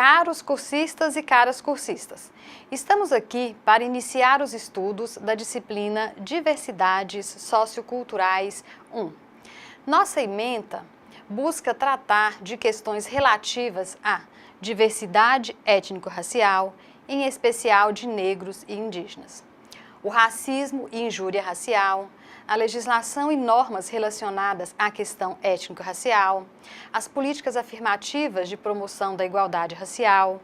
Caros cursistas e caras cursistas, estamos aqui para iniciar os estudos da disciplina Diversidades Socioculturais 1. Nossa ementa busca tratar de questões relativas à diversidade étnico-racial, em especial de negros e indígenas, o racismo e injúria racial, a legislação e normas relacionadas à questão étnico-racial, as políticas afirmativas de promoção da igualdade racial,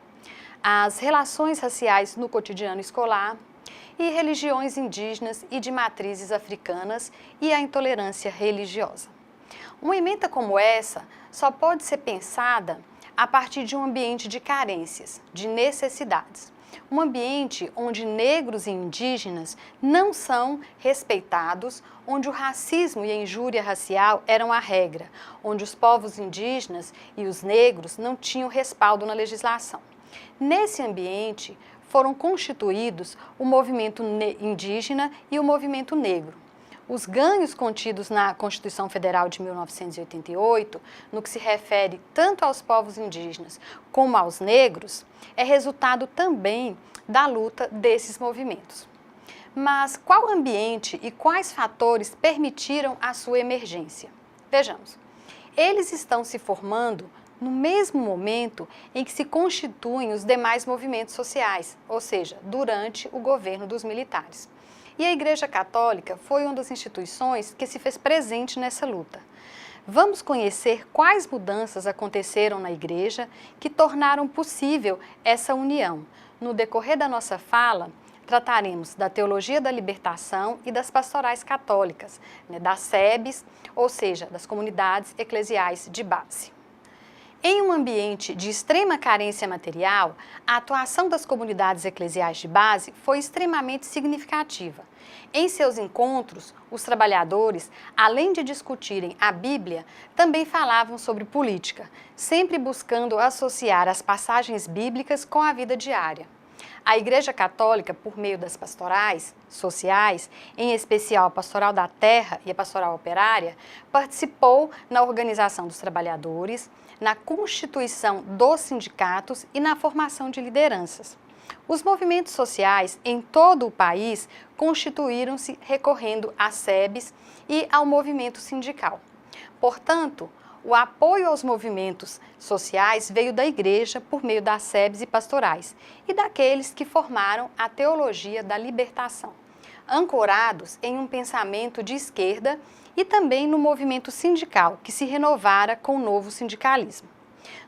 as relações raciais no cotidiano escolar e religiões indígenas e de matrizes africanas e a intolerância religiosa. Uma ementa como essa só pode ser pensada a partir de um ambiente de carências, de necessidades. Um ambiente onde negros e indígenas não são respeitados, onde o racismo e a injúria racial eram a regra, onde os povos indígenas e os negros não tinham respaldo na legislação. Nesse ambiente foram constituídos o movimento indígena e o movimento negro. Os ganhos contidos na Constituição Federal de 1988, no que se refere tanto aos povos indígenas como aos negros, é resultado também da luta desses movimentos. Mas qual ambiente e quais fatores permitiram a sua emergência? Vejamos, eles estão se formando no mesmo momento em que se constituem os demais movimentos sociais, ou seja, durante o governo dos militares. E a Igreja Católica foi uma das instituições que se fez presente nessa luta. Vamos conhecer quais mudanças aconteceram na Igreja que tornaram possível essa união. No decorrer da nossa fala, trataremos da teologia da libertação e das pastorais católicas, das SEBs, ou seja, das comunidades eclesiais de base. Em um ambiente de extrema carência material, a atuação das comunidades eclesiais de base foi extremamente significativa. Em seus encontros, os trabalhadores, além de discutirem a Bíblia, também falavam sobre política, sempre buscando associar as passagens bíblicas com a vida diária. A Igreja Católica, por meio das pastorais sociais, em especial a Pastoral da Terra e a Pastoral Operária, participou na organização dos trabalhadores, na constituição dos sindicatos e na formação de lideranças. Os movimentos sociais em todo o país constituíram-se recorrendo às SEBs e ao movimento sindical. Portanto, o apoio aos movimentos sociais veio da Igreja por meio das SEBs e pastorais e daqueles que formaram a teologia da libertação, ancorados em um pensamento de esquerda e também no movimento sindical, que se renovara com o novo sindicalismo.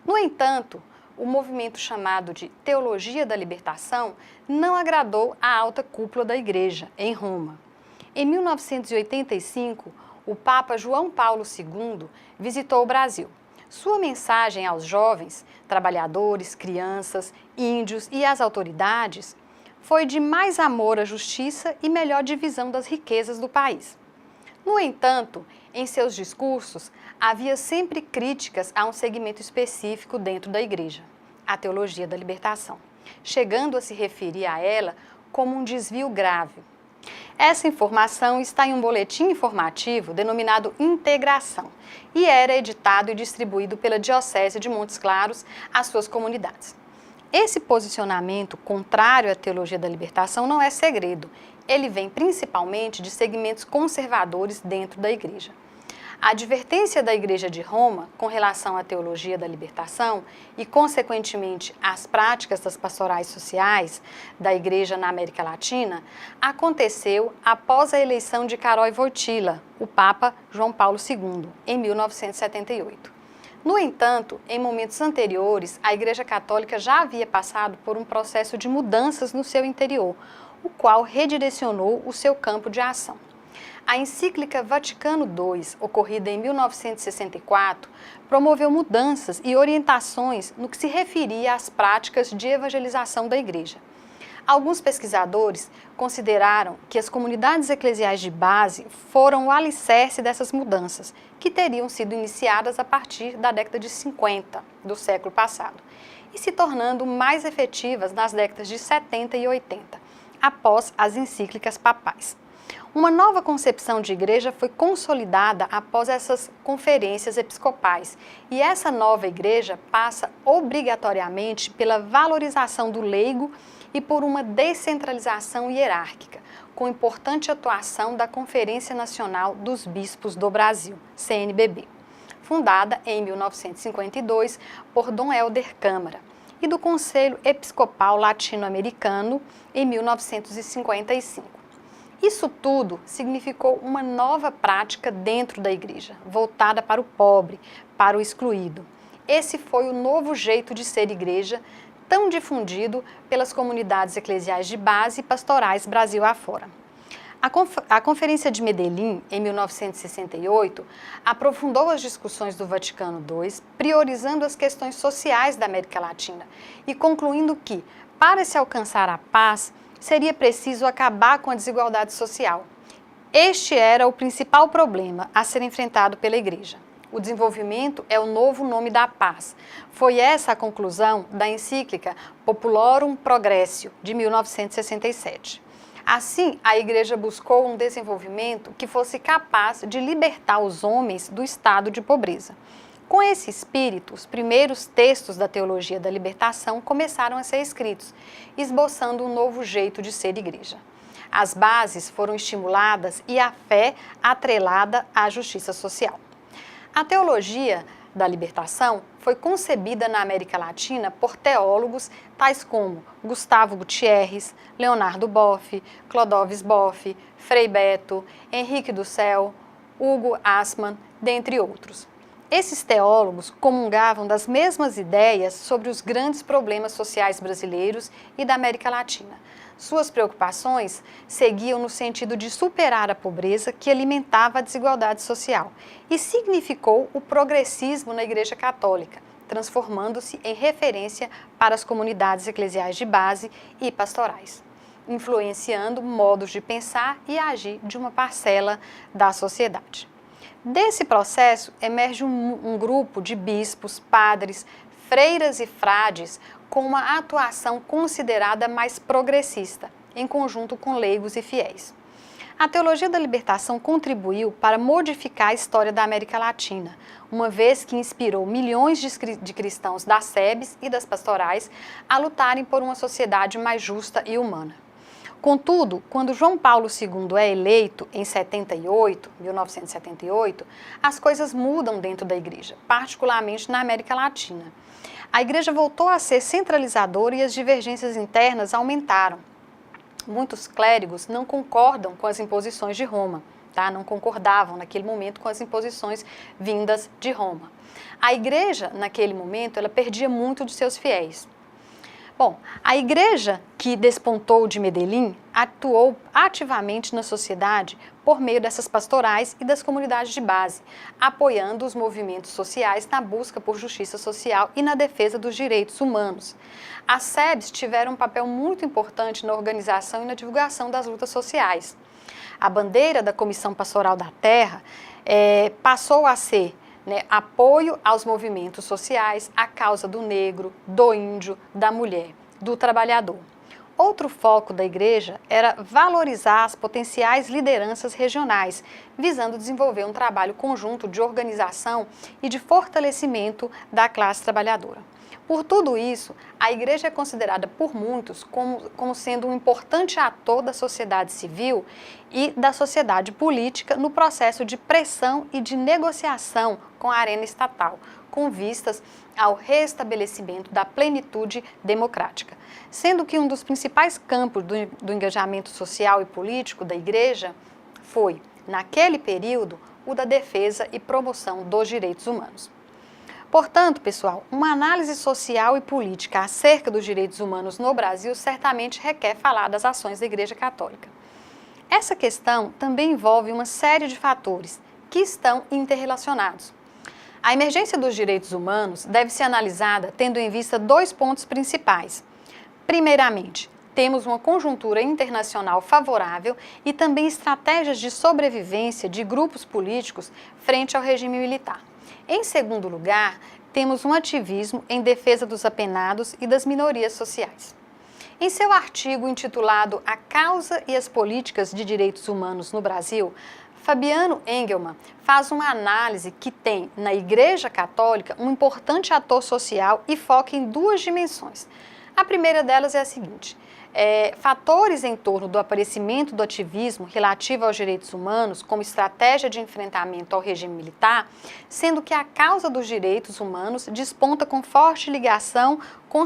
No entanto, o movimento chamado de Teologia da Libertação não agradou a alta cúpula da Igreja, em Roma. Em 1985, o Papa João Paulo II visitou o Brasil. Sua mensagem aos jovens, trabalhadores, crianças, índios e às autoridades foi de mais amor à justiça e melhor divisão das riquezas do país. No entanto, em seus discursos, havia sempre críticas a um segmento específico dentro da Igreja, a teologia da libertação, chegando a se referir a ela como um desvio grave. Essa informação está em um boletim informativo denominado Integração e era editado e distribuído pela Diocese de Montes Claros às suas comunidades. Esse posicionamento contrário à teologia da libertação não é segredo. Ele vem principalmente de segmentos conservadores dentro da Igreja. A advertência da Igreja de Roma com relação à teologia da libertação e, consequentemente, às práticas das pastorais sociais da Igreja na América Latina aconteceu após a eleição de Carol Wojtyla, o Papa João Paulo II, em 1978. No entanto, em momentos anteriores, a Igreja Católica já havia passado por um processo de mudanças no seu interior, o qual redirecionou o seu campo de ação. A encíclica Vaticano II, ocorrida em 1964, promoveu mudanças e orientações no que se referia às práticas de evangelização da Igreja. Alguns pesquisadores consideraram que as comunidades eclesiais de base foram o alicerce dessas mudanças, que teriam sido iniciadas a partir da década de 50 do século passado, e se tornando mais efetivas nas décadas de 70 e 80, após as encíclicas papais. Uma nova concepção de igreja foi consolidada após essas conferências episcopais, e essa nova igreja passa obrigatoriamente pela valorização do leigo e por uma descentralização hierárquica, com importante atuação da Conferência Nacional dos Bispos do Brasil, CNBB, fundada em 1952 por Dom Helder Câmara, e do Conselho Episcopal Latino-Americano em 1955. Isso tudo significou uma nova prática dentro da igreja, voltada para o pobre, para o excluído. Esse foi o novo jeito de ser igreja, tão difundido pelas comunidades eclesiais de base e pastorais Brasil afora. A Conferência de Medellín, em 1968, aprofundou as discussões do Vaticano II, priorizando as questões sociais da América Latina e concluindo que, para se alcançar a paz, seria preciso acabar com a desigualdade social. Este era o principal problema a ser enfrentado pela Igreja. O desenvolvimento é o novo nome da paz. Foi essa a conclusão da encíclica Populorum Progressio, de 1967. Assim, a Igreja buscou um desenvolvimento que fosse capaz de libertar os homens do estado de pobreza. Com esse espírito, os primeiros textos da teologia da libertação começaram a ser escritos, esboçando um novo jeito de ser igreja. As bases foram estimuladas e a fé atrelada à justiça social. A teologia da libertação foi concebida na América Latina por teólogos tais como Gustavo Gutierrez, Leonardo Boff, Clodovis Boff, Frei Beto, Henrique do Céu, Hugo Assmann, dentre outros. Esses teólogos comungavam das mesmas ideias sobre os grandes problemas sociais brasileiros e da América Latina. Suas preocupações seguiam no sentido de superar a pobreza que alimentava a desigualdade social e significou o progressismo na Igreja Católica, transformando-se em referência para as comunidades eclesiais de base e pastorais, influenciando modos de pensar e agir de uma parcela da sociedade. Desse processo emerge um grupo de bispos, padres, freiras e frades com uma atuação considerada mais progressista, em conjunto com leigos e fiéis. A teologia da libertação contribuiu para modificar a história da América Latina, uma vez que inspirou milhões de cristãos das SEBs e das pastorais a lutarem por uma sociedade mais justa e humana. Contudo, quando João Paulo II é eleito em 1978, as coisas mudam dentro da igreja, particularmente na América Latina. A igreja voltou a ser centralizadora e as divergências internas aumentaram. Muitos clérigos não concordam com as imposições de Roma, não concordavam naquele momento com as imposições vindas de Roma. A igreja, naquele momento, ela perdia muito de seus fiéis. Bom, a igreja que despontou de Medellín atuou ativamente na sociedade por meio dessas pastorais e das comunidades de base, apoiando os movimentos sociais na busca por justiça social e na defesa dos direitos humanos. As SEBs tiveram um papel muito importante na organização e na divulgação das lutas sociais. A bandeira da Comissão Pastoral da Terra passou a ser apoio aos movimentos sociais, à causa do negro, do índio, da mulher, do trabalhador. Outro foco da igreja era valorizar as potenciais lideranças regionais, visando desenvolver um trabalho conjunto de organização e de fortalecimento da classe trabalhadora. Por tudo isso, a igreja é considerada por muitos como sendo um importante ator da sociedade civil e da sociedade política no processo de pressão e de negociação com a arena estatal, com vistas ao restabelecimento da plenitude democrática. Sendo que um dos principais campos do engajamento social e político da igreja foi, naquele período, o da defesa e promoção dos direitos humanos. Portanto, pessoal, uma análise social e política acerca dos direitos humanos no Brasil certamente requer falar das ações da Igreja Católica. Essa questão também envolve uma série de fatores que estão interrelacionados. A emergência dos direitos humanos deve ser analisada tendo em vista dois pontos principais. Primeiramente, temos uma conjuntura internacional favorável e também estratégias de sobrevivência de grupos políticos frente ao regime militar. Em segundo lugar, temos um ativismo em defesa dos apenados e das minorias sociais. Em seu artigo intitulado A Causa e as Políticas de Direitos Humanos no Brasil, Fabiano Engelmann faz uma análise que tem na Igreja Católica um importante ator social e foca em duas dimensões. A primeira delas é a seguinte: fatores em torno do aparecimento do ativismo relativo aos direitos humanos como estratégia de enfrentamento ao regime militar, sendo que a causa dos direitos humanos desponta com forte ligação com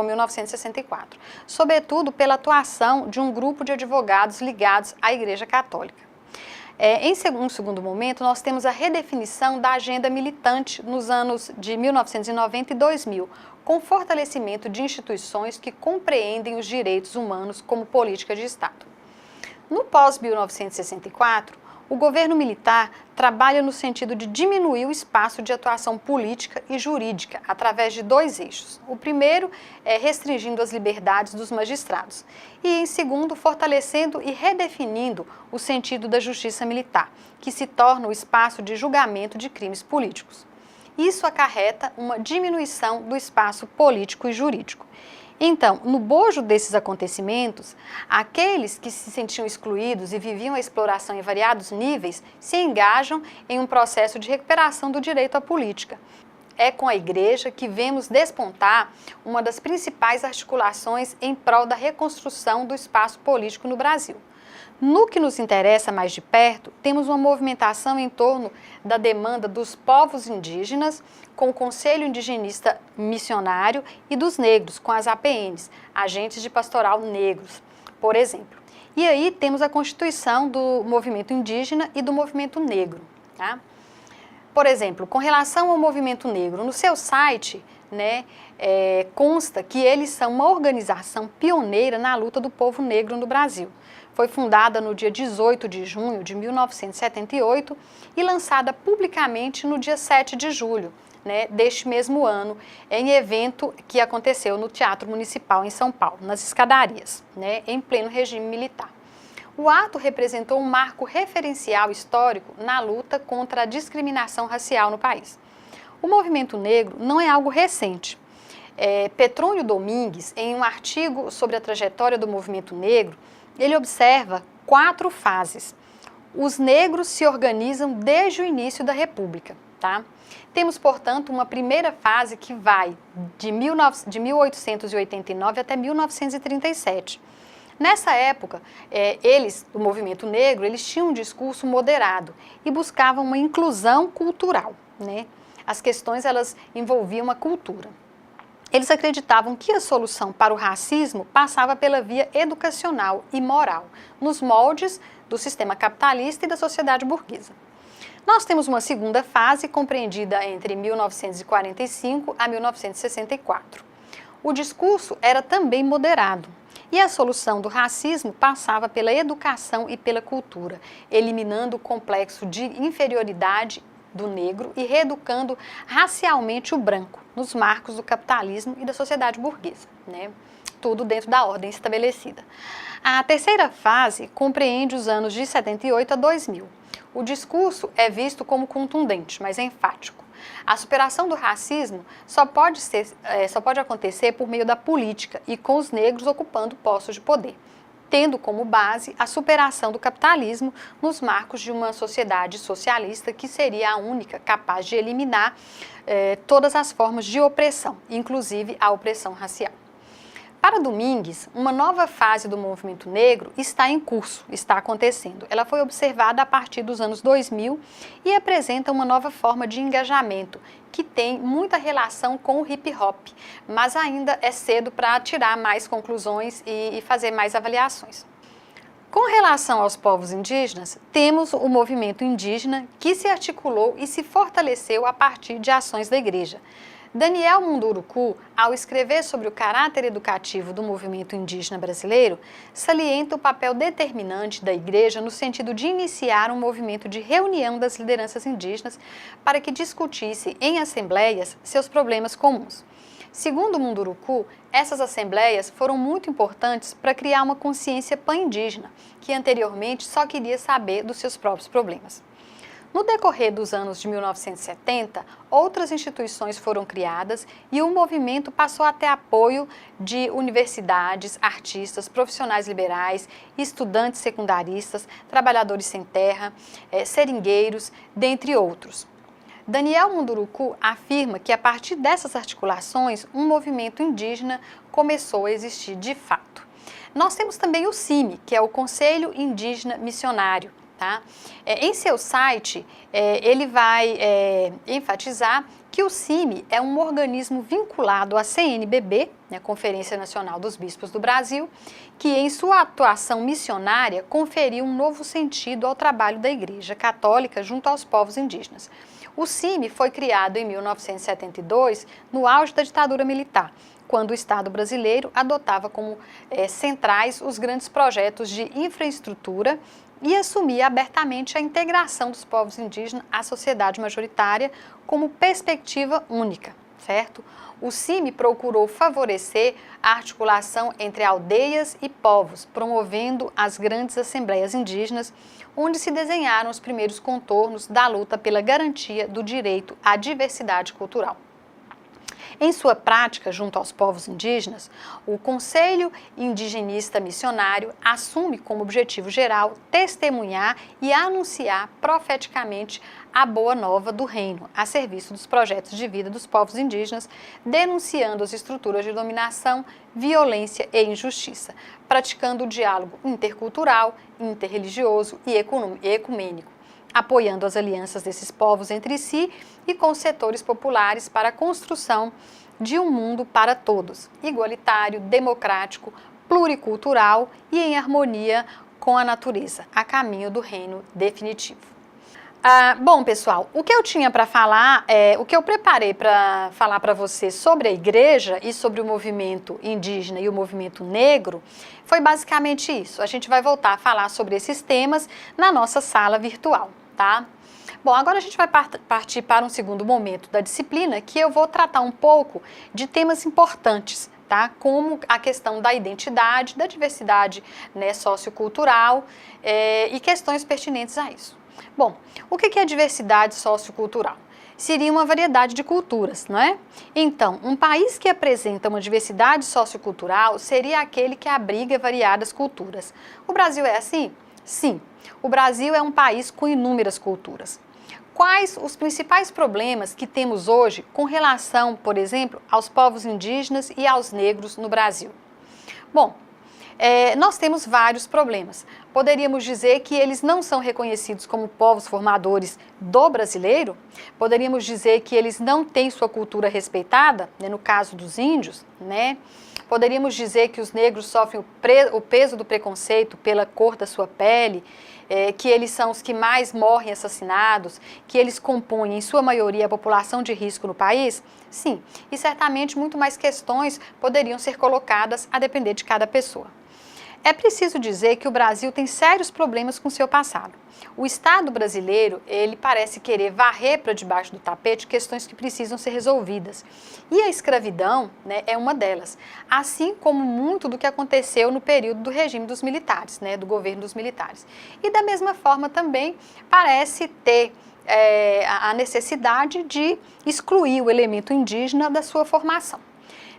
1964, sobretudo pela atuação de um grupo de advogados ligados à Igreja Católica. Em segundo momento, nós temos a redefinição da agenda militante nos anos de 1990 e 2000, com fortalecimento de instituições que compreendem os direitos humanos como política de Estado. No pós-1964, o governo militar trabalha no sentido de diminuir o espaço de atuação política e jurídica através de dois eixos. O primeiro é restringindo as liberdades dos magistrados e, em segundo, fortalecendo e redefinindo o sentido da justiça militar, que se torna o espaço de julgamento de crimes políticos. Isso acarreta uma diminuição do espaço político e jurídico. Então, no bojo desses acontecimentos, aqueles que se sentiam excluídos e viviam a exploração em variados níveis se engajam em um processo de recuperação do direito à política. É com a Igreja que vemos despontar uma das principais articulações em prol da reconstrução do espaço político no Brasil. No que nos interessa mais de perto, temos uma movimentação em torno da demanda dos povos indígenas, com o Conselho Indigenista Missionário, e dos negros, com as APNs, Agentes de Pastoral Negros, por exemplo. E aí temos a constituição do movimento indígena e do movimento negro. Tá? Por exemplo, com relação ao movimento negro, no seu site, consta que eles são uma organização pioneira na luta do povo negro no Brasil. Foi fundada no dia 18 de junho de 1978 e lançada publicamente no dia 7 de julho deste mesmo ano, em evento que aconteceu no Teatro Municipal em São Paulo, nas escadarias, em pleno regime militar. O ato representou um marco referencial histórico na luta contra a discriminação racial no país. O movimento negro não é algo recente. Petrônio Domingues, em um artigo sobre a trajetória do movimento negro, ele observa 4 fases. Os negros se organizam desde o início da República. Tá? Temos, portanto, uma primeira fase que vai de 1889 até 1937. Nessa época, o movimento negro, eles tinham um discurso moderado e buscavam uma inclusão cultural. As questões, elas envolviam a cultura. Eles acreditavam que a solução para o racismo passava pela via educacional e moral, nos moldes do sistema capitalista e da sociedade burguesa. Nós temos uma segunda fase compreendida entre 1945 a 1964. O discurso era também moderado e a solução do racismo passava pela educação e pela cultura, eliminando o complexo de inferioridade do negro e reeducando racialmente o branco, nos marcos do capitalismo e da sociedade burguesa, tudo dentro da ordem estabelecida. A terceira fase compreende os anos de 78 a 2000. O discurso é visto como contundente, mas enfático. A superação do racismo só pode acontecer por meio da política e com os negros ocupando postos de poder, tendo como base a superação do capitalismo nos marcos de uma sociedade socialista que seria a única capaz de eliminar todas as formas de opressão, inclusive a opressão racial. Para Domingues, uma nova fase do movimento negro está em curso, está acontecendo. Ela foi observada a partir dos anos 2000 e apresenta uma nova forma de engajamento que tem muita relação com o hip hop, mas ainda é cedo para tirar mais conclusões e fazer mais avaliações. Com relação aos povos indígenas, temos o movimento indígena que se articulou e se fortaleceu a partir de ações da Igreja. Daniel Munduruku, ao escrever sobre o caráter educativo do movimento indígena brasileiro, salienta o papel determinante da Igreja no sentido de iniciar um movimento de reunião das lideranças indígenas para que discutisse em assembleias seus problemas comuns. Segundo Munduruku, essas assembleias foram muito importantes para criar uma consciência pan-indígena, que anteriormente só queria saber dos seus próprios problemas. No decorrer dos anos de 1970, outras instituições foram criadas e o movimento passou a ter apoio de universidades, artistas, profissionais liberais, estudantes secundaristas, trabalhadores sem terra, seringueiros, dentre outros. Daniel Munduruku afirma que a partir dessas articulações, um movimento indígena começou a existir de fato. Nós temos também o CIMI, que é o Conselho Indígena Missionário. Tá? Em seu site, ele vai enfatizar que o CIMI é um organismo vinculado à CNBB, né, Conferência Nacional dos Bispos do Brasil, que em sua atuação missionária conferiu um novo sentido ao trabalho da Igreja Católica junto aos povos indígenas. O CIMI foi criado em 1972, no auge da ditadura militar, quando o Estado brasileiro adotava como centrais os grandes projetos de infraestrutura e assumia abertamente a integração dos povos indígenas à sociedade majoritária como perspectiva única, certo? O CIMI procurou favorecer a articulação entre aldeias e povos, promovendo as grandes assembleias indígenas, onde se desenharam os primeiros contornos da luta pela garantia do direito à diversidade cultural. Em sua prática, junto aos povos indígenas, o Conselho Indigenista Missionário assume como objetivo geral testemunhar e anunciar profeticamente a boa nova do reino, a serviço dos projetos de vida dos povos indígenas, denunciando as estruturas de dominação, violência e injustiça, praticando o diálogo intercultural, interreligioso e ecumênico, apoiando as alianças desses povos entre si e com os setores populares para a construção de um mundo para todos, igualitário, democrático, pluricultural e em harmonia com a natureza, a caminho do reino definitivo. Bom, pessoal, o que eu tinha para falar, o que eu preparei para falar para vocês sobre a igreja e sobre o movimento indígena e o movimento negro, foi basicamente isso. A gente vai voltar a falar sobre esses temas na nossa sala virtual, tá? Bom, agora a gente vai partir para um segundo momento da disciplina, que eu vou tratar um pouco de temas importantes, tá? Como a questão da identidade, da diversidade, né, sociocultural e questões pertinentes a isso. Bom, o que é diversidade sociocultural? Seria uma variedade de culturas, não é? Então, um país que apresenta uma diversidade sociocultural seria aquele que abriga variadas culturas. O Brasil é assim? Sim. O Brasil é um país com inúmeras culturas. Quais os principais problemas que temos hoje com relação, por exemplo, aos povos indígenas e aos negros no Brasil? Bom, nós temos vários problemas. Poderíamos dizer que eles não são reconhecidos como povos formadores do brasileiro? Poderíamos dizer que eles não têm sua cultura respeitada, né, no caso dos índios, né? Poderíamos dizer que os negros sofrem o peso do preconceito pela cor da sua pele, que eles são os que mais morrem assassinados, que eles compõem, em sua maioria, a população de risco no país? Sim, e certamente muito mais questões poderiam ser colocadas a depender de cada pessoa. É preciso dizer que o Brasil tem sérios problemas com seu passado. O Estado brasileiro, ele parece querer varrer para debaixo do tapete questões que precisam ser resolvidas. E a escravidão, né, é uma delas, assim como muito do que aconteceu no período do regime dos militares, né, do governo dos militares. E da mesma forma também parece ter a necessidade de excluir o elemento indígena da sua formação.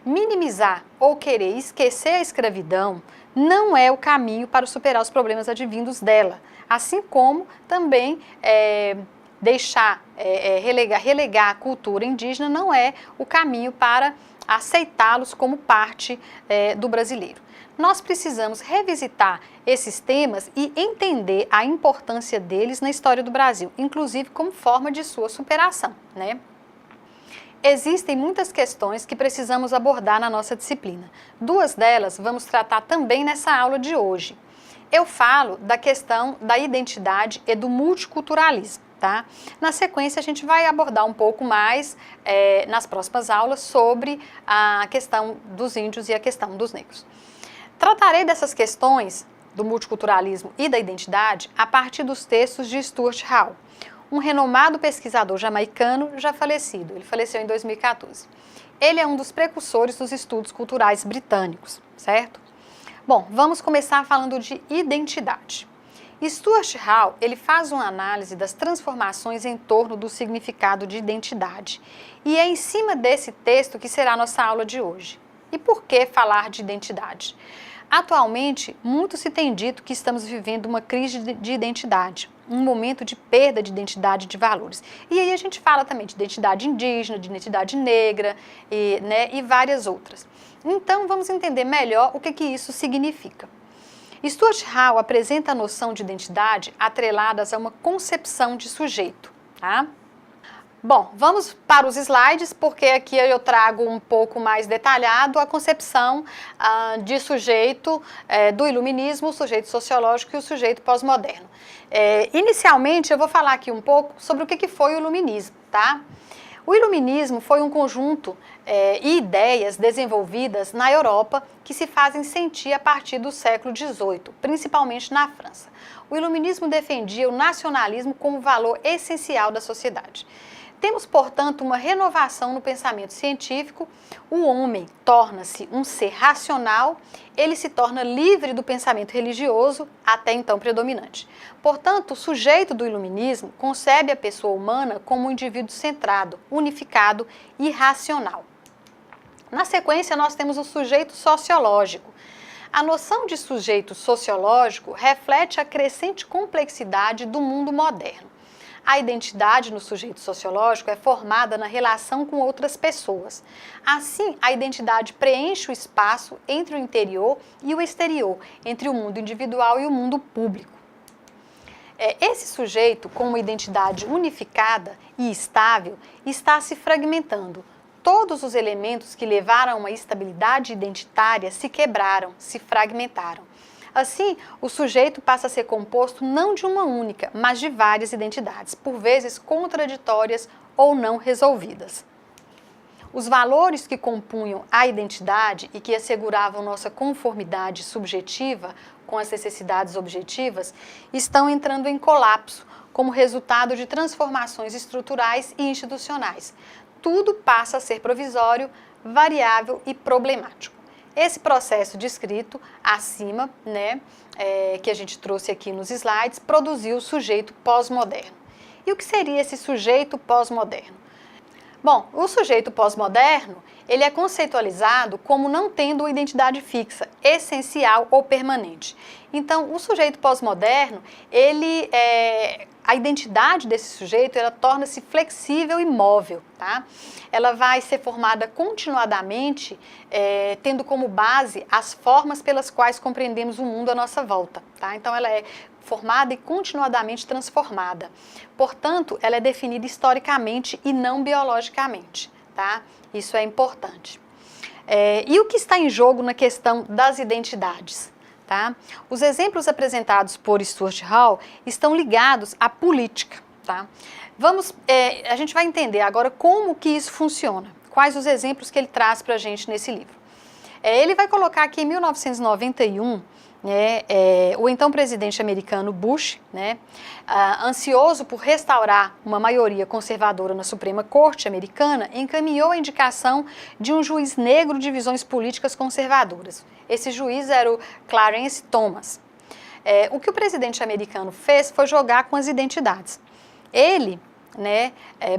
Minimizar ou querer esquecer a escravidão não é o caminho para superar os problemas advindos dela, assim como também relegar a cultura indígena não é o caminho para aceitá-los como parte do brasileiro. Nós precisamos revisitar esses temas e entender a importância deles na história do Brasil, inclusive como forma de sua superação, né? Existem muitas questões que precisamos abordar na nossa disciplina. Duas delas vamos tratar também nessa aula de hoje. Eu falo da questão da identidade e do multiculturalismo, tá? Na sequência, a gente vai abordar um pouco mais nas próximas aulas sobre a questão dos índios e a questão dos negros. Tratarei dessas questões do multiculturalismo e da identidade a partir dos textos de Stuart Hall, um renomado pesquisador jamaicano já falecido. Ele faleceu em 2014. Ele é um dos precursores dos estudos culturais britânicos, certo? Bom, vamos começar falando de identidade. Stuart Hall, ele faz uma análise das transformações em torno do significado de identidade. E é em cima desse texto que será a nossa aula de hoje. E por que falar de identidade? Atualmente, muito se tem dito que estamos vivendo uma crise de identidade, um momento de perda de identidade de valores. E aí a gente fala também de identidade indígena, de identidade negra e várias outras. Então, vamos entender melhor o que isso significa. Stuart Hall apresenta a noção de identidade atreladas a uma concepção de sujeito, tá? Bom, vamos para os slides, porque aqui eu trago um pouco mais detalhado a concepção de sujeito do iluminismo, o sujeito sociológico e o sujeito pós-moderno. Inicialmente, eu vou falar aqui um pouco sobre o que foi o iluminismo, tá? O iluminismo foi um conjunto de ideias desenvolvidas na Europa que se fazem sentir a partir do século XVIII, principalmente na França. O iluminismo defendia o nacionalismo como valor essencial da sociedade. Temos, portanto, uma renovação no pensamento científico. O homem torna-se um ser racional, ele se torna livre do pensamento religioso, até então predominante. Portanto, o sujeito do iluminismo concebe a pessoa humana como um indivíduo centrado, unificado e racional. Na sequência, nós temos o sujeito sociológico. A noção de sujeito sociológico reflete a crescente complexidade do mundo moderno. A identidade no sujeito sociológico é formada na relação com outras pessoas. Assim, a identidade preenche o espaço entre o interior e o exterior, entre o mundo individual e o mundo público. Esse sujeito, com uma identidade unificada e estável, está se fragmentando. Todos os elementos que levaram a uma estabilidade identitária se quebraram, se fragmentaram. Assim, o sujeito passa a ser composto não de uma única, mas de várias identidades, por vezes contraditórias ou não resolvidas. Os valores que compunham a identidade e que asseguravam nossa conformidade subjetiva com as necessidades objetivas estão entrando em colapso como resultado de transformações estruturais e institucionais. Tudo passa a ser provisório, variável e problemático. Esse processo descrito acima, que a gente trouxe aqui nos slides, produziu o sujeito pós-moderno. E o que seria esse sujeito pós-moderno? Bom, o sujeito pós-moderno, ele é conceitualizado como não tendo uma identidade fixa, essencial ou permanente. Então, o sujeito pós-moderno, a identidade desse sujeito, ela torna-se flexível e móvel, tá? Ela vai ser formada continuadamente, tendo como base as formas pelas quais compreendemos o mundo à nossa volta, tá? Então, ela é formada e continuadamente transformada. Portanto, ela é definida historicamente e não biologicamente, tá? Isso é importante. E o que está em jogo na questão das identidades? Tá? Os exemplos apresentados por Stuart Hall estão ligados à política. Tá? A gente vai entender agora como que isso funciona, quais os exemplos que ele traz para a gente nesse livro. Ele vai colocar aqui em 1991, o então presidente americano Bush, ansioso por restaurar uma maioria conservadora na Suprema Corte americana, encaminhou a indicação de um juiz negro de visões políticas conservadoras. Esse juiz era o Clarence Thomas. O que o presidente americano fez foi jogar com as identidades. Ele,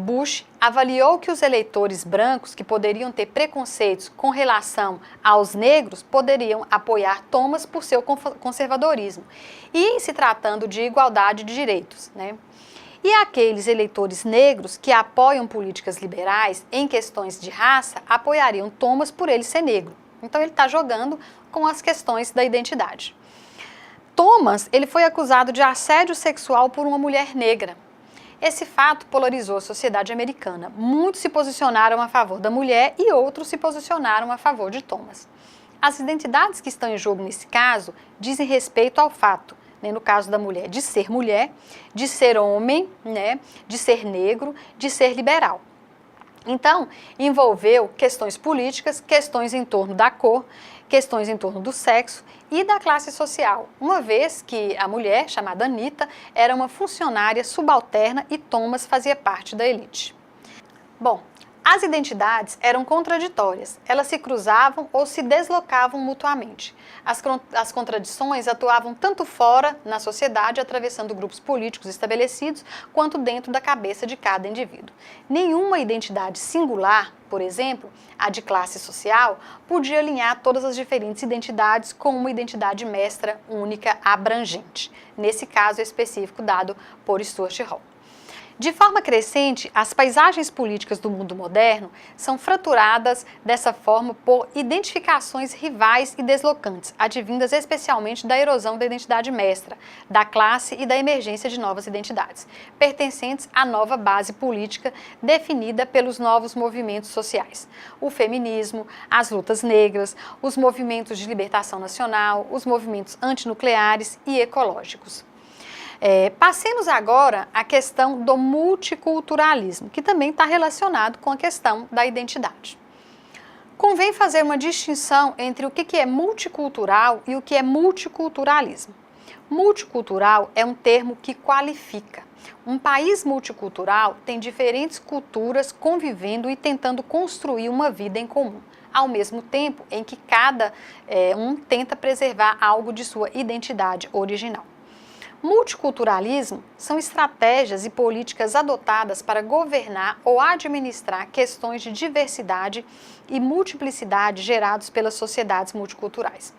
Bush, avaliou que os eleitores brancos que poderiam ter preconceitos com relação aos negros poderiam apoiar Thomas por seu conservadorismo e em se tratando de igualdade de direitos. E aqueles eleitores negros que apoiam políticas liberais em questões de raça apoiariam Thomas por ele ser negro. Então ele está jogando com as questões da identidade. Thomas, ele foi acusado de assédio sexual por uma mulher negra. Esse fato polarizou a sociedade americana. Muitos se posicionaram a favor da mulher e outros se posicionaram a favor de Thomas. As identidades que estão em jogo nesse caso dizem respeito ao fato, no caso da mulher, de ser homem, de ser negro, de ser liberal. Então, envolveu questões políticas, questões em torno da cor, questões em torno do sexo e da classe social, uma vez que a mulher, chamada Anita, era uma funcionária subalterna e Thomas fazia parte da elite. Bom, As identidades eram contraditórias, elas se cruzavam ou se deslocavam mutuamente. As contradições atuavam tanto fora na sociedade, atravessando grupos políticos estabelecidos, quanto dentro da cabeça de cada indivíduo. Nenhuma identidade singular, por exemplo, a de classe social, podia alinhar todas as diferentes identidades com uma identidade mestra, única, abrangente, nesse caso específico dado por Stuart Hall. De forma crescente, as paisagens políticas do mundo moderno são fraturadas dessa forma por identificações rivais e deslocantes, advindas especialmente da erosão da identidade mestra, da classe e da emergência de novas identidades, pertencentes à nova base política definida pelos novos movimentos sociais. O feminismo, as lutas negras, os movimentos de libertação nacional, os movimentos antinucleares e ecológicos. Passemos agora à questão do multiculturalismo, que também está relacionado com a questão da identidade. Convém fazer uma distinção entre o que é multicultural e o que é multiculturalismo. Multicultural é um termo que qualifica. Um país multicultural tem diferentes culturas convivendo e tentando construir uma vida em comum, ao mesmo tempo em que cada um tenta preservar algo de sua identidade original. Multiculturalismo são estratégias e políticas adotadas para governar ou administrar questões de diversidade e multiplicidade gerados pelas sociedades multiculturais.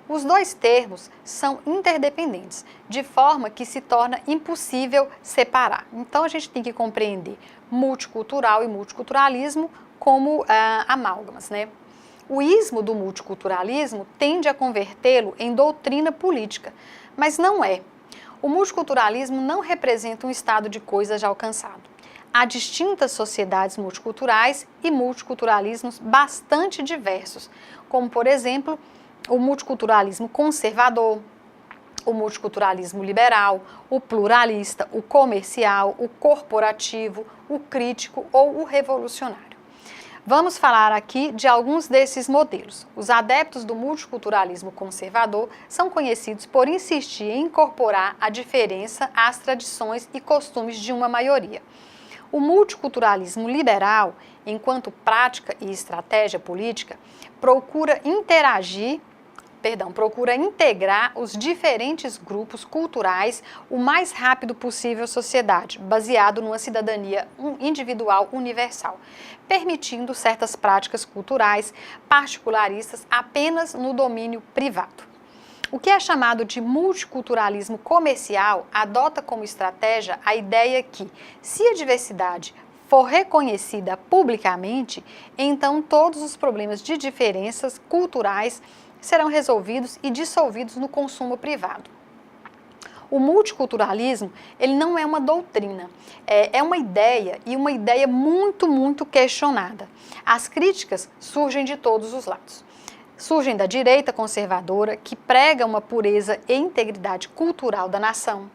Os dois termos são interdependentes, de forma que se torna impossível separar. Então, a gente tem que compreender multicultural e multiculturalismo como amálgamas, né? O ismo do multiculturalismo tende a convertê-lo em doutrina política, mas não é. O multiculturalismo não representa um estado de coisas já alcançado. Há distintas sociedades multiculturais e multiculturalismos bastante diversos, como, por exemplo, o multiculturalismo conservador, o multiculturalismo liberal, o pluralista, o comercial, o corporativo, o crítico ou o revolucionário. Vamos falar aqui de alguns desses modelos. Os adeptos do multiculturalismo conservador são conhecidos por insistir em incorporar a diferença às tradições e costumes de uma maioria. O multiculturalismo liberal, enquanto prática e estratégia política, procura integrar os diferentes grupos culturais o mais rápido possível à sociedade, baseado numa cidadania individual universal, permitindo certas práticas culturais particularistas apenas no domínio privado. O que é chamado de multiculturalismo comercial adota como estratégia a ideia que, se a diversidade for reconhecida publicamente, então todos os problemas de diferenças culturais serão resolvidos e dissolvidos no consumo privado. O multiculturalismo, ele não é uma doutrina, é uma ideia e uma ideia muito questionada. As críticas surgem de todos os lados. Surgem da direita conservadora, que prega uma pureza e integridade cultural da nação.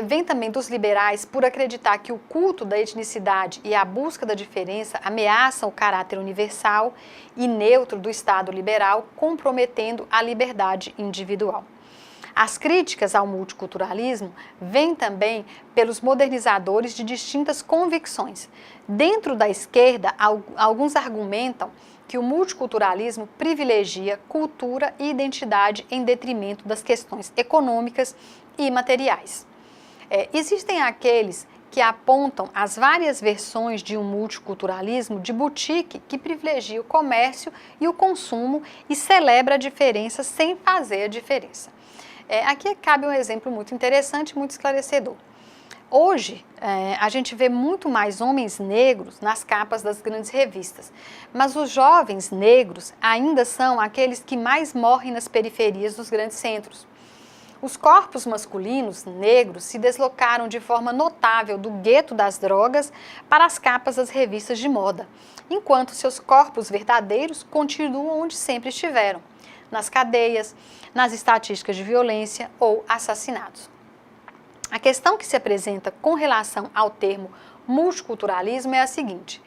Vem também dos liberais por acreditar que o culto da etnicidade e a busca da diferença ameaçam o caráter universal e neutro do Estado liberal, comprometendo a liberdade individual. As críticas ao multiculturalismo vêm também pelos modernizadores de distintas convicções. Dentro da esquerda, alguns argumentam que o multiculturalismo privilegia cultura e identidade em detrimento das questões econômicas e materiais. Existem aqueles que apontam as várias versões de um multiculturalismo de boutique que privilegia o comércio e o consumo e celebra a diferença sem fazer a diferença. Aqui cabe um exemplo muito interessante e muito esclarecedor. Hoje, a gente vê muito mais homens negros nas capas das grandes revistas, mas os jovens negros ainda são aqueles que mais morrem nas periferias dos grandes centros. Os corpos masculinos negros se deslocaram de forma notável do gueto das drogas para as capas das revistas de moda, enquanto seus corpos verdadeiros continuam onde sempre estiveram, nas cadeias, nas estatísticas de violência ou assassinatos. A questão que se apresenta com relação ao termo multiculturalismo é a seguinte: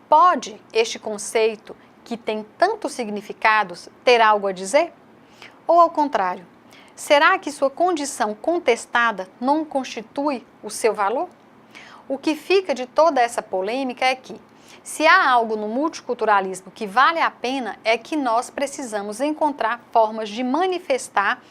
pode este conceito, que tem tantos significados, ter algo a dizer? Ou ao contrário, será que sua condição contestada não constitui o seu valor? O que fica de toda essa polêmica é que, Se há algo no multiculturalismo que vale a pena, é que nós precisamos encontrar formas de manifestar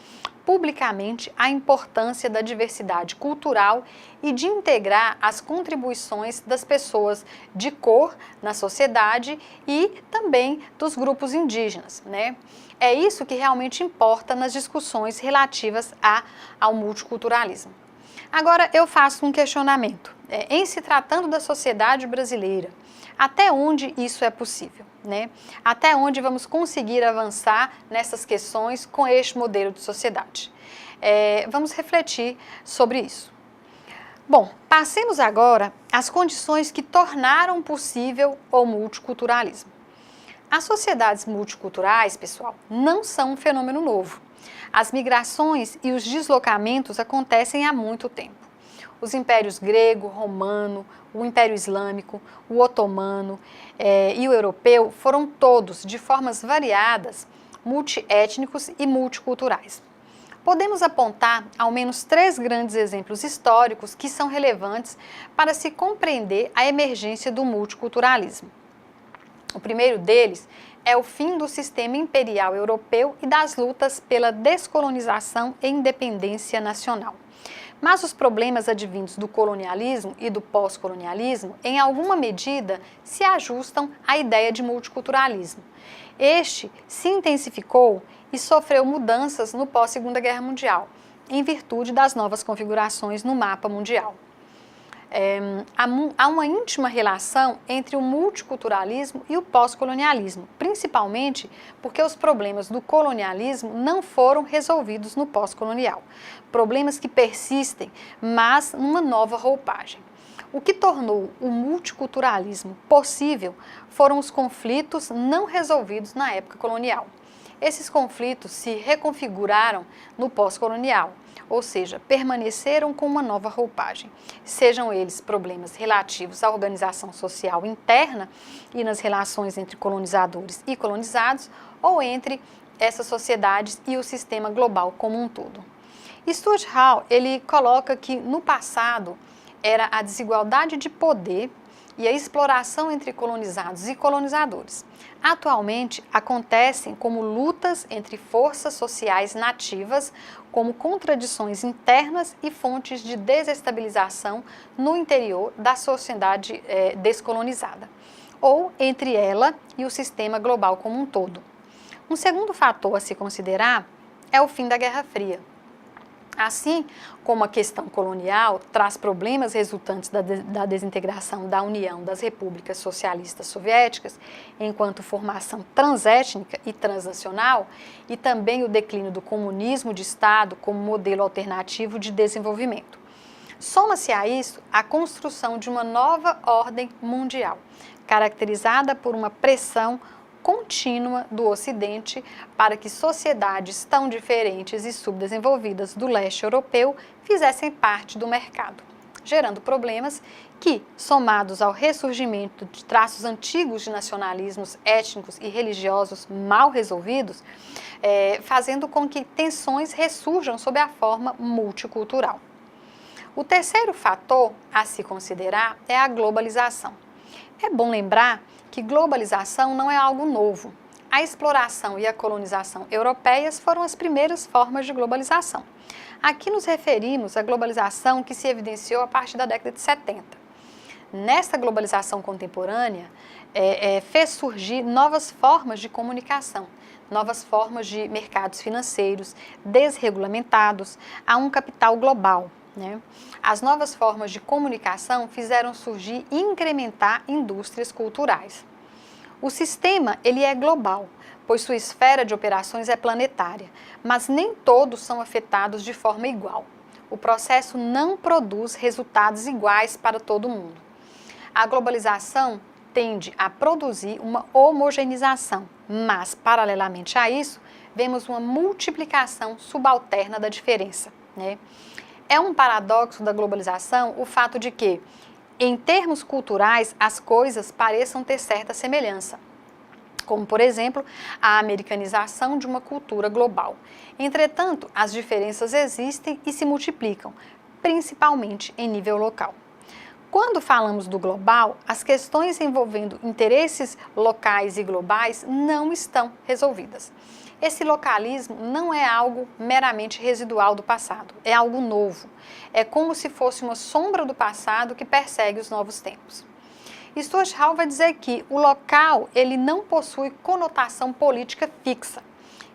publicamente a importância da diversidade cultural e de integrar as contribuições das pessoas de cor na sociedade e também dos grupos indígenas, né? É isso que realmente importa nas discussões relativas ao multiculturalismo. Agora eu faço um questionamento. Em se tratando da sociedade brasileira, até onde isso é possível, né? Até onde vamos conseguir avançar nessas questões com este modelo de sociedade? Vamos refletir sobre isso. Bom, passemos agora às condições que tornaram possível o multiculturalismo. As sociedades multiculturais, pessoal, não são um fenômeno novo. As migrações e os deslocamentos acontecem há muito tempo. Os impérios grego, romano, o Império Islâmico, o otomano e o europeu foram todos, de formas variadas, multiétnicos e multiculturais. Podemos apontar ao menos 3 grandes exemplos históricos que são relevantes para se compreender a emergência do multiculturalismo. O primeiro deles é o fim do sistema imperial europeu e das lutas pela descolonização e independência nacional. Mas os problemas advindos do colonialismo e do pós-colonialismo, em alguma medida, se ajustam à ideia de multiculturalismo. Este se intensificou e sofreu mudanças no pós-Segunda Guerra Mundial, em virtude das novas configurações no mapa mundial. Há uma íntima relação entre o multiculturalismo e o pós-colonialismo, principalmente porque os problemas do colonialismo não foram resolvidos no pós-colonial. Problemas que persistem, mas numa nova roupagem. O que tornou o multiculturalismo possível foram os conflitos não resolvidos na época colonial. Esses conflitos se reconfiguraram no pós-colonial, ou seja, permaneceram com uma nova roupagem, sejam eles problemas relativos à organização social interna e nas relações entre colonizadores e colonizados, ou entre essas sociedades e o sistema global como um todo. Stuart Hall, ele coloca que no passado era a desigualdade de poder e a exploração entre colonizados e colonizadores. Atualmente, acontecem como lutas entre forças sociais nativas, como contradições internas e fontes de desestabilização no interior da sociedade descolonizada, ou entre ela e o sistema global como um todo. Um segundo fator a se considerar é o fim da Guerra Fria. Assim como a questão colonial traz problemas resultantes da desintegração da União das Repúblicas Socialistas Soviéticas, enquanto formação transétnica e transnacional, e também o declínio do comunismo de Estado como modelo alternativo de desenvolvimento. Soma-se a isso a construção de uma nova ordem mundial, caracterizada por uma pressão contínua do Ocidente para que sociedades tão diferentes e subdesenvolvidas do leste europeu fizessem parte do mercado, gerando problemas que, somados ao ressurgimento de traços antigos de nacionalismos étnicos e religiosos mal resolvidos, fazendo com que tensões ressurjam sob a forma multicultural. O terceiro fator a se considerar é a globalização. É bom lembrar que globalização não é algo novo. A exploração e a colonização europeias foram as primeiras formas de globalização. Aqui nos referimos à globalização que se evidenciou a partir da década de 70. Nesta globalização contemporânea, fez surgir novas formas de comunicação, novas formas de mercados financeiros desregulamentados a um capital global. As novas formas de comunicação fizeram surgir e incrementar indústrias culturais. O sistema ele é global, pois sua esfera de operações é planetária, mas nem todos são afetados de forma igual. O processo não produz resultados iguais para todo mundo. A globalização tende a produzir uma homogeneização, mas, paralelamente a isso, vemos uma multiplicação subalterna da diferença. É um paradoxo da globalização o fato de que, em termos culturais, as coisas pareçam ter certa semelhança, como, por exemplo, a americanização de uma cultura global. Entretanto, as diferenças existem e se multiplicam, principalmente em nível local. Quando falamos do global, as questões envolvendo interesses locais e globais não estão resolvidas. Esse localismo não é algo meramente residual do passado, é algo novo. É como se fosse uma sombra do passado que persegue os novos tempos. Stuart Hall vai dizer que o local ele não possui conotação política fixa.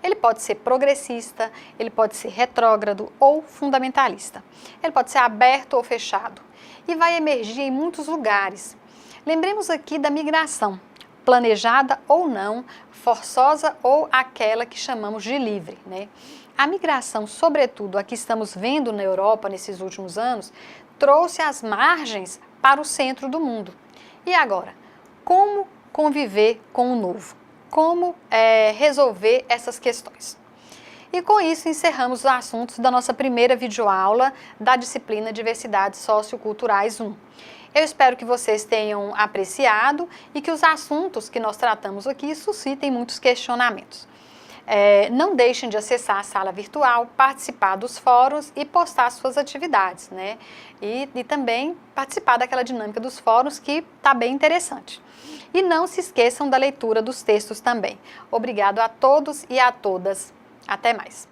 Ele pode ser progressista, ele pode ser retrógrado ou fundamentalista. Ele pode ser aberto ou fechado e vai emergir em muitos lugares. Lembremos aqui da migração, planejada ou não, forçosa ou aquela que chamamos de livre, né? A migração, sobretudo a que estamos vendo na Europa nesses últimos anos, trouxe as margens para o centro do mundo. E agora, como conviver com o novo? Como resolver essas questões? E com isso encerramos os assuntos da nossa primeira videoaula da disciplina Diversidades Socioculturais 1. Eu espero que vocês tenham apreciado e que os assuntos que nós tratamos aqui suscitem muitos questionamentos. Não deixem de acessar a sala virtual, participar dos fóruns e postar suas atividades, né? E também participar daquela dinâmica dos fóruns que está bem interessante. E não se esqueçam da leitura dos textos também. Obrigado a todos e a todas. Até mais.